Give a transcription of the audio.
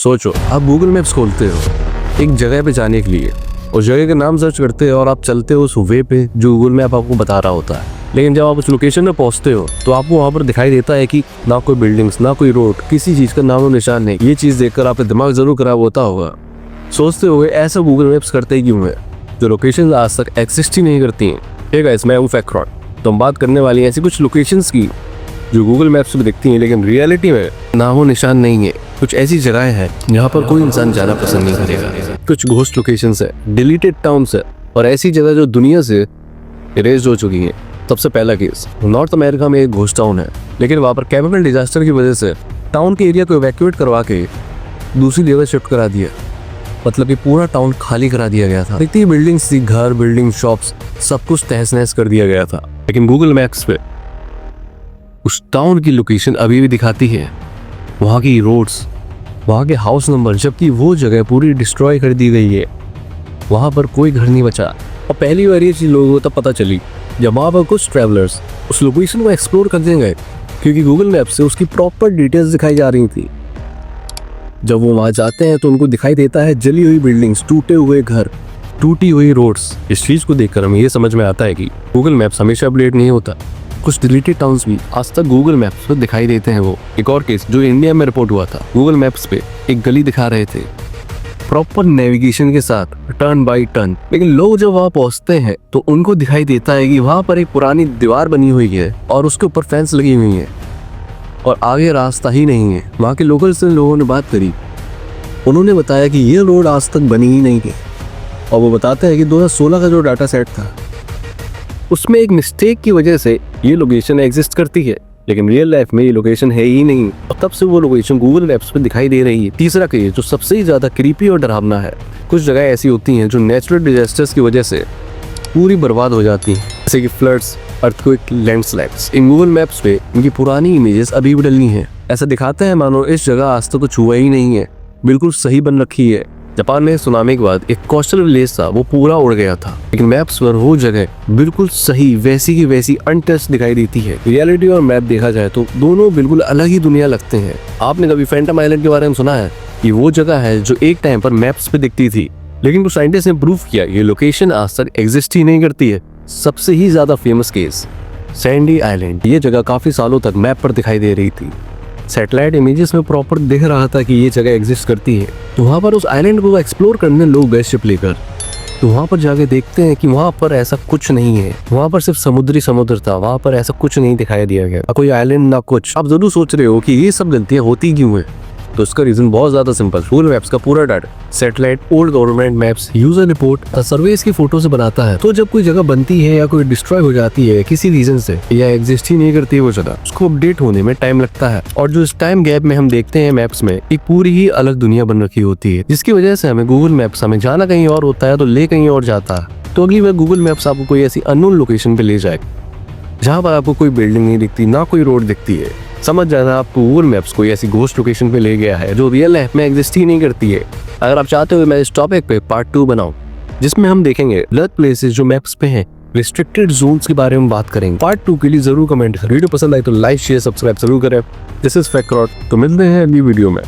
सोचो, आप Google maps खोलते हो एक जगह पे जाने के लिए, उस जगह का नाम सर्च करते हो और आप चलते हो उस वे पे जो गूगल मैप आपको बता रहा होता है। लेकिन जब आप उस लोकेशन में पहुंचते हो तो आपको वहां पर दिखाई देता है कि ना कोई बिल्डिंग्स, ना कोई रोड, किसी चीज का नामो निशान नहीं। ये चीज देखकर आपका दिमाग जरूर खराब होता होगा। सोचते हुए ऐसा गूगल मैप्स करते ही क्यों है जो लोकेशन आज तक एक्सिस्ट ही नहीं करती हैं। हे गाइस, मैं हूं फैक्रॉट। तो हम बात करने वाली हैं ऐसी कुछ लोकेशंस की जो गूगल मैप्स में दिखती हैं लेकिन रियलिटी में नामो निशान नहीं है। कुछ ऐसी जगहें हैं जहाँ पर कोई इंसान जाना पसंद नहीं करेगा। कुछ घोस्ट लोकेशंस है, डिलीटेड टाउन्स है और ऐसी जगह जो दुनिया से इरेज हो चुकी है। सबसे पहला केस नॉर्थ अमेरिका में एक घोस्ट टाउन है, लेकिन वहाँ पर केमिकल डिजास्टर की वजह से टाउन के एरिया को इवैक्यूएट करवा के दूसरी जगह शिफ्ट करा दिया। मतलब कि पूरा टाउन खाली करा दिया गया था। इतनी बिल्डिंग्स थी, घर, बिल्डिंग, शॉप्स, सब कुछ तहस नहस कर दिया गया था। लेकिन गूगल मैप्स पे उस टाउन की लोकेशन अभी भी दिखाती है, वहाँ की रोड्स, वहाँ के हाउस नंबर, जबकि वो जगह पूरी डिस्ट्रॉय कर दी गई है। वहाँ पर कोई घर नहीं बचा। और पहली बार ये चीज़ लोगों को तब पता चली जब वहाँ पर कुछ ट्रैवलर्स उस लोकेशन को एक्सप्लोर करने गए, क्योंकि गूगल मैप से उसकी प्रॉपर डिटेल्स दिखाई जा रही थी। जब वो वहाँ जाते हैं तो उनको दिखाई देता है जली हुई बिल्डिंग्स, टूटे हुए घर, टूटी हुई रोड्स। इस चीज़ को देखकर हमें ये समझ में आता है कि गूगल मैप्स हमेशा अपडेट नहीं होता। कुछ डिलीटेड टाउन्स भी आज तक गूगल मैप्स पर दिखाई देते हैं। वो एक और केस जो इंडिया में रिपोर्ट हुआ था, गूगल मैप्स पे एक गली दिखा रहे थे प्रॉपर नेविगेशन के साथ, टर्न बाय टर्न, लेकिन लोग जब वहाँ पहुँचते हैं तो उनको दिखाई देता है कि वहाँ पर एक पुरानी दीवार बनी हुई है और उसके ऊपर फेंस लगी हुई है और आगे रास्ता ही नहीं है। वहाँ के लोकल से लोगों ने बात करी, उन्होंने बताया कि ये रोड आज तक बनी ही नहीं है। और वो बताते हैं कि 2016 का जो डाटा सेट था उसमें एक मिस्टेक की वजह से ये लोकेशन एग्जिस्ट करती है, लेकिन रियल लाइफ में ये लोकेशन है ही नहीं और तब से वो लोकेशन गूगल मैप्स पे दिखाई दे रही है। तीसरा केस जो सबसे ही ज्यादा क्रीपी और डरावना है, कुछ जगह ऐसी होती हैं जो नेचुरल डिजास्टर्स की वजह से पूरी बर्बाद हो जाती हैं, जैसे कि floods, earthquake, landslides. In Google maps पे इनकी पुरानी इमेजेस अभी भी डली हैं। ऐसा दिखाते हैं मानो इस जगह आज तक कुछ हुआ ही नहीं है, बिल्कुल सही बन रखी है। जापान में सुनामी के बाद एक कोस्टल विलेज था, वो पूरा उड़ गया था, लेकिन मैप्स पर वो जगह बिल्कुल सही वैसी की वैसी अनटच्ड दिखाई देती है। रियलिटी और मैप देखा जाए तो दोनों बिल्कुल अलग ही दुनिया लगते हैं। आपने कभी फैंटम आइलैंड के बारे में सुना है? ये वो जगह है जो एक टाइम पर मैप्स पे दिखती थी, लेकिन कुछ साइंटिस्ट ने प्रूव किया ये लोकेशन आज तक एग्जिस्ट ही नहीं करती है। सबसे ही ज्यादा फेमस केस सैंडी आइलैंड। ये जगह काफी सालों तक मैप पर दिखाई दे रही थी, सैटेलाइट इमेजेस में प्रॉपर दिख रहा था कि ये जगह एग्जिस्ट करती है। तो वहाँ पर उस आइलैंड को एक्सप्लोर करने लोग गए शिप लेकर, तो वहाँ पर जाके देखते हैं कि वहाँ पर ऐसा कुछ नहीं है। वहाँ पर सिर्फ समुद्र था, वहाँ पर ऐसा कुछ नहीं दिखाई दिया गया, कोई आइलैंड ना कुछ। आप जरूर सोच रहे हो कि ये सब गलतियाँ होती क्यों है, तो इसका रीजन बहुत ज्यादा सिंपल। गूगल मैप्स का पूरा data satellite, old government maps, user report, surveys की फोटो से बनाता है। तो जब कोई जगह बनती है या कोई डिस्ट्रॉय हो जाती है किसी रीजन से या एग्जिस्ट ही नहीं करती है वो जगह, उसको अपडेट होने में टाइम लगता है। और जो इस टाइम गैप में हम देखते हैं मैप्स में एक पूरी ही अलग दुनिया बन रखी होती है, जिसकी वजह से हमें गूगल मैप्स हमें जाना कहीं और होता है तो ले कहीं और जाता है। तो अगली बार गूगल मैप्स आपको कोई ऐसी अननोन लोकेशन पे ले जाए जहाँ पर आपको कोई बिल्डिंग नहीं दिखती, ना कोई रोड दिखती है, समझ जाना आपको गूगल मैप्स कोई ऐसी घोस्ट लोकेशन पे ले गया है जो रियल लाइफ में एग्जिस्ट ही नहीं करती है। अगर आप चाहते हो मैं इस टॉपिक पे पार्ट 2 बनाऊं जिसमें हम देखेंगे अलग प्लेसेस जो मैप्स पे हैं, रिस्ट्रिक्टेड जोन्स के बारे में बात करेंगे। पार्ट 2 के लिए जरूर कमेंट करें। वीडियो पसंद आए तो लाइक, शेयर, सब्सक्राइब जरूर करें। दिस इज फैक्रॉट। तो मिलते हैं अगली वीडियो में।